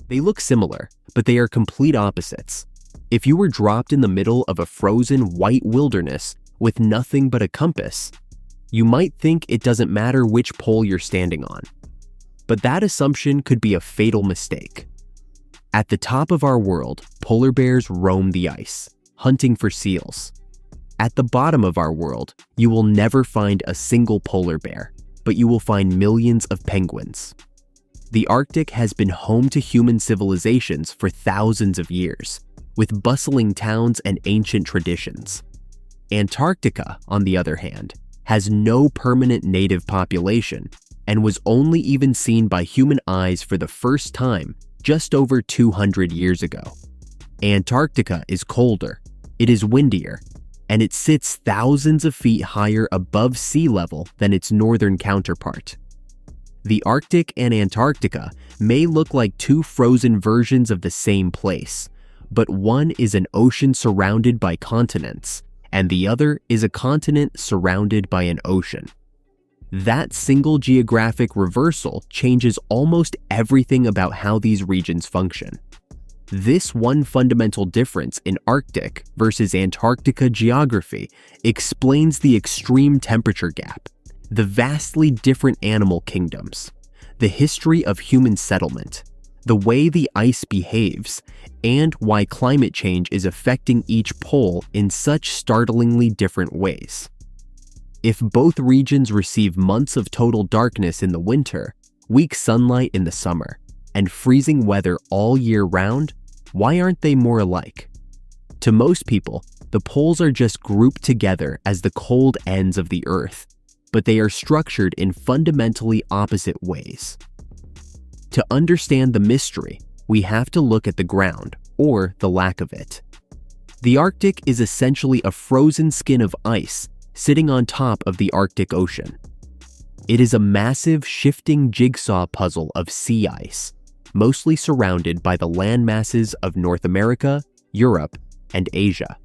They look similar, but they are complete opposites. If you were dropped in the middle of a frozen white wilderness with nothing but a compass, you might think it doesn't matter which pole you're standing on. But that assumption could be a fatal mistake. At the top of our world, polar bears roam the ice, hunting for seals. At the bottom of our world, you will never find a single polar bear, but you will find millions of penguins. The Arctic has been home to human civilizations for thousands of years, with bustling towns and ancient traditions. Antarctica, on the other hand, has no permanent native population and was only even seen by human eyes for the first time just over 200 years ago. Antarctica is colder, it is windier, and it sits thousands of feet higher above sea level than its northern counterpart. The Arctic and Antarctica may look like two frozen versions of the same place, but one is an ocean surrounded by continents, and the other is a continent surrounded by an ocean. That single geographic reversal changes almost everything about how these regions function. This one fundamental difference in Arctic versus Antarctica geography explains the extreme temperature gap, the vastly different animal kingdoms, the history of human settlement, the way the ice behaves, and why climate change is affecting each pole in such startlingly different ways. If both regions receive months of total darkness in the winter, weak sunlight in the summer, and freezing weather all year round, why aren't they more alike? To most people, the poles are just grouped together as the cold ends of the Earth, but they are structured in fundamentally opposite ways. To understand the mystery, we have to look at the ground, or the lack of it. The Arctic is essentially a frozen skin of ice sitting on top of the Arctic Ocean. It is a massive shifting jigsaw puzzle of sea ice, mostly surrounded by the land masses of North America, Europe, and Asia.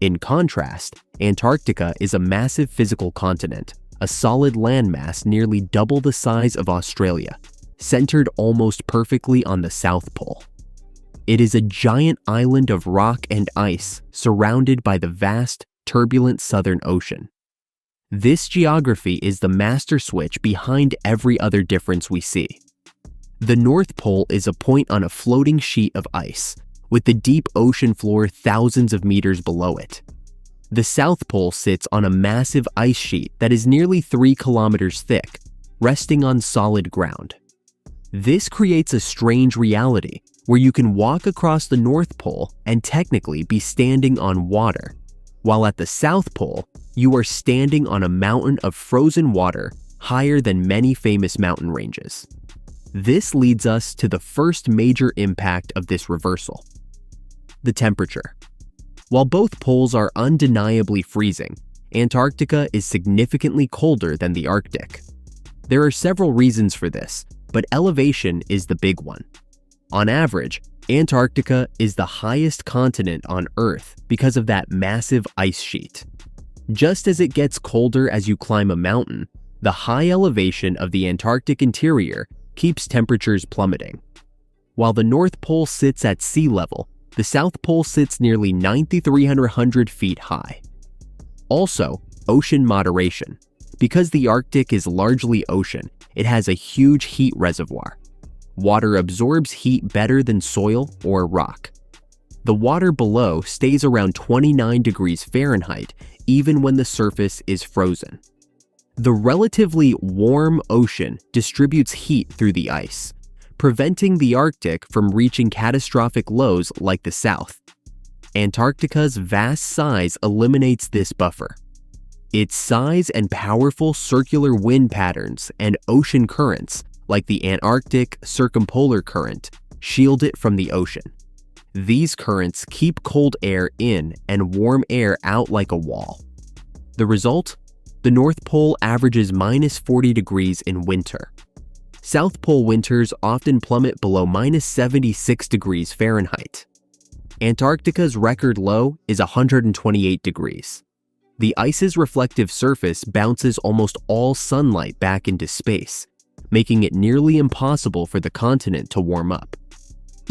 In contrast, Antarctica is a massive physical continent, a solid landmass nearly double the size of Australia, centered almost perfectly on the South Pole. It is a giant island of rock and ice surrounded by the vast, turbulent Southern Ocean. This geography is the master switch behind every other difference we see. The North Pole is a point on a floating sheet of ice, with the deep ocean floor thousands of meters below it. The South Pole sits on a massive ice sheet that is nearly 3 kilometers thick, resting on solid ground. This creates a strange reality where you can walk across the North Pole and technically be standing on water, while at the South Pole, you are standing on a mountain of frozen water higher than many famous mountain ranges. This leads us to the first major impact of this reversal: the temperature. While both poles are undeniably freezing, Antarctica is significantly colder than the Arctic. There are several reasons for this, but elevation is the big one. On average, Antarctica is the highest continent on Earth because of that massive ice sheet. Just as it gets colder as you climb a mountain, the high elevation of the Antarctic interior keeps temperatures plummeting. While the North Pole sits at sea level, the South Pole sits nearly 9,300 feet high. Also, ocean moderation. Because the Arctic is largely ocean, it has a huge heat reservoir. Water absorbs heat better than soil or rock. The water below stays around 29 degrees Fahrenheit even when the surface is frozen. The relatively warm ocean distributes heat through the ice, preventing the Arctic from reaching catastrophic lows like the South. Antarctica's vast size eliminates this buffer. Its size and powerful circular wind patterns and ocean currents, like the Antarctic Circumpolar Current, shield it from the ocean. These currents keep cold air in and warm air out like a wall. The result? The North Pole averages minus 40 degrees in winter. South Pole winters often plummet below minus 76 degrees Fahrenheit. Antarctica's record low is 128 degrees. The ice's reflective surface bounces almost all sunlight back into space, making it nearly impossible for the continent to warm up.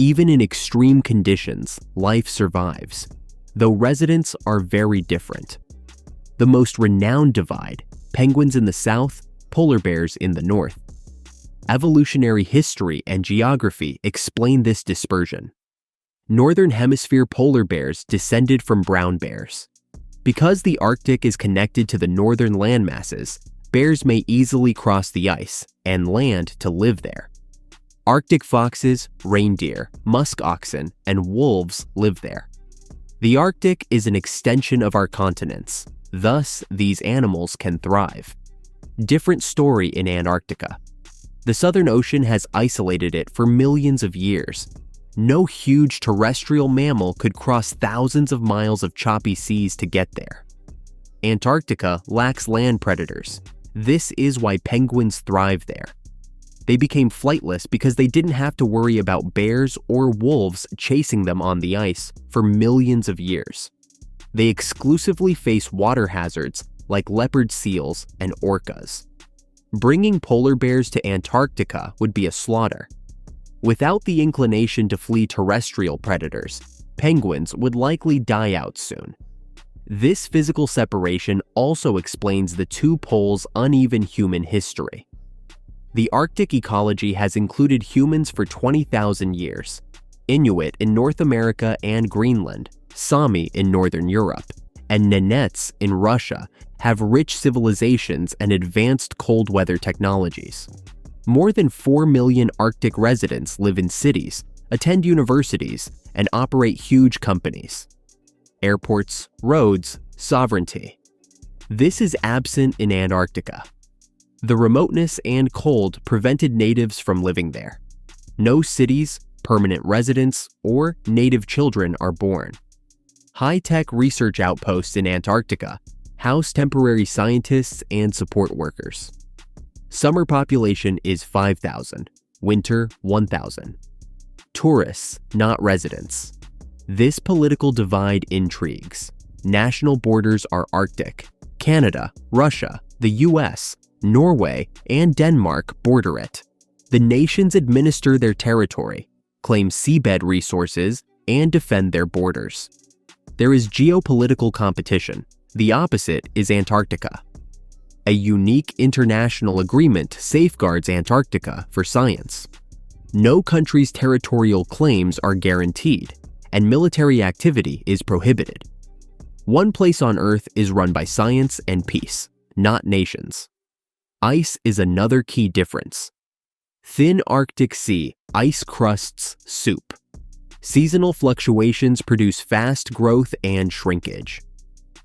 Even in extreme conditions, life survives, though residents are very different. The most renowned divide: penguins in the south, polar bears in the north. Evolutionary history and geography explain this dispersion. Northern Hemisphere polar bears descended from brown bears. Because the Arctic is connected to the northern landmasses, bears may easily cross the ice and land to live there. Arctic foxes, reindeer, musk oxen, and wolves live there. The Arctic is an extension of our continents, thus these animals can thrive. Different story in Antarctica. The Southern Ocean has isolated it for millions of years. No huge terrestrial mammal could cross thousands of miles of choppy seas to get there. Antarctica lacks land predators. This is why penguins thrive there. They became flightless because they didn't have to worry about bears or wolves chasing them on the ice for millions of years. They exclusively face water hazards like leopard seals and orcas. Bringing polar bears to Antarctica would be a slaughter. Without the inclination to flee terrestrial predators, penguins would likely die out soon. This physical separation also explains the two poles' uneven human history. The Arctic ecology has included humans for 20,000 years. Inuit in North America and Greenland, Sami in Northern Europe, and Nenets in Russia have rich civilizations and advanced cold weather technologies. More than 4 million Arctic residents live in cities, attend universities, and operate huge companies. Airports, roads, sovereignty. This is absent in Antarctica. The remoteness and cold prevented natives from living there. No cities, permanent residents, or native children are born. High-tech research outposts in Antarctica house temporary scientists and support workers. Summer population is 5,000, winter 1,000. Tourists, not residents. This political divide intrigues. National borders are Arctic. Canada, Russia, the US, Norway, and Denmark border it. The nations administer their territory, claim seabed resources, and defend their borders. There is geopolitical competition. The opposite is Antarctica. A unique international agreement safeguards Antarctica for science. No country's territorial claims are guaranteed, and military activity is prohibited. One place on Earth is run by science and peace, not nations. Ice is another key difference. Thin Arctic Sea, ice crusts soup. Seasonal fluctuations produce fast growth and shrinkage.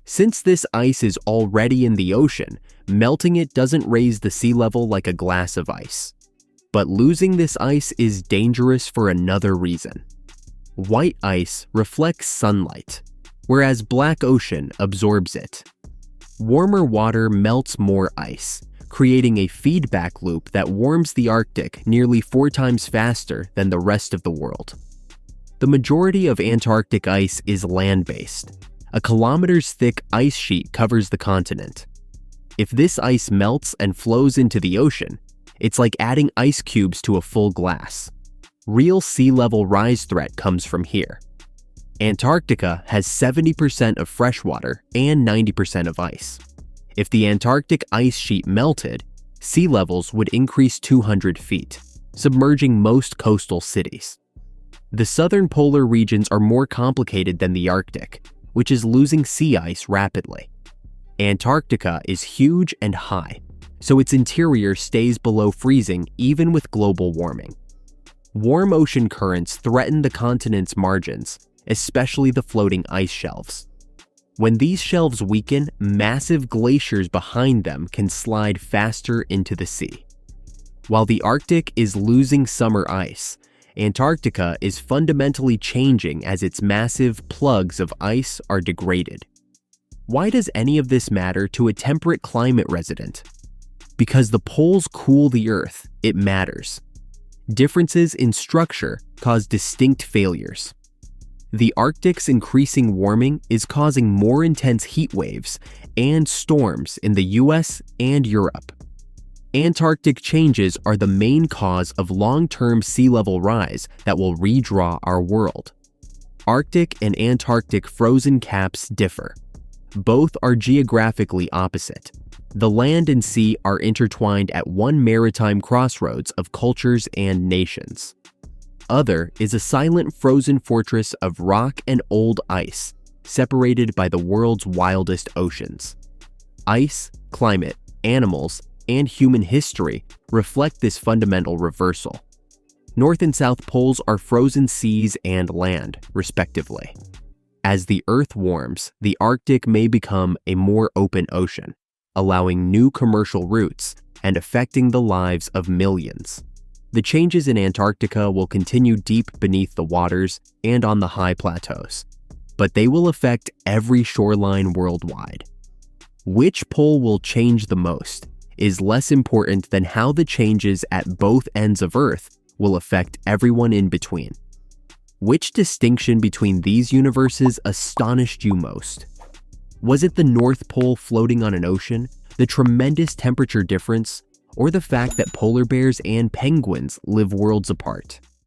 Since this ice is already in the ocean, melting it doesn't raise the sea level like a glass of ice. But losing this ice is dangerous for another reason. White ice reflects sunlight, whereas black ocean absorbs it. Warmer water melts more ice, creating a feedback loop that warms the Arctic nearly 4 times faster than the rest of the world. The majority of Antarctic ice is land-based. A kilometers-thick ice sheet covers the continent. If this ice melts and flows into the ocean, it's like adding ice cubes to a full glass. Real sea level rise threat comes from here. Antarctica has 70% of freshwater and 90% of ice. If the Antarctic ice sheet melted, sea levels would increase 200 feet, submerging most coastal cities. The southern polar regions are more complicated than the Arctic, which is losing sea ice rapidly. Antarctica is huge and high, so its interior stays below freezing even with global warming. Warm ocean currents threaten the continent's margins, especially the floating ice shelves. When these shelves weaken, massive glaciers behind them can slide faster into the sea. While the Arctic is losing summer ice, Antarctica is fundamentally changing as its massive plugs of ice are degraded. Why does any of this matter to a temperate climate resident? Because the poles cool the Earth, it matters. Differences in structure cause distinct failures. The Arctic's increasing warming is causing more intense heat waves and storms in the US and Europe. Antarctic changes are the main cause of long-term sea level rise that will redraw our world. Arctic and Antarctic frozen caps differ. Both are geographically opposite. The land and sea are intertwined at one maritime crossroads of cultures and nations. Other is a silent frozen fortress of rock and old ice, separated by the world's wildest oceans. Ice, climate, animals, and human history reflect this fundamental reversal. North and South poles are frozen seas and land, respectively. As the Earth warms, the Arctic may become a more open ocean, allowing new commercial routes and affecting the lives of millions. The changes in Antarctica will continue deep beneath the waters and on the high plateaus, but they will affect every shoreline worldwide. Which pole will change the most is less important than how the changes at both ends of Earth will affect everyone in between. Which distinction between these universes astonished you most? Was it the North Pole floating on an ocean, the tremendous temperature difference, or the fact that polar bears and penguins live worlds apart?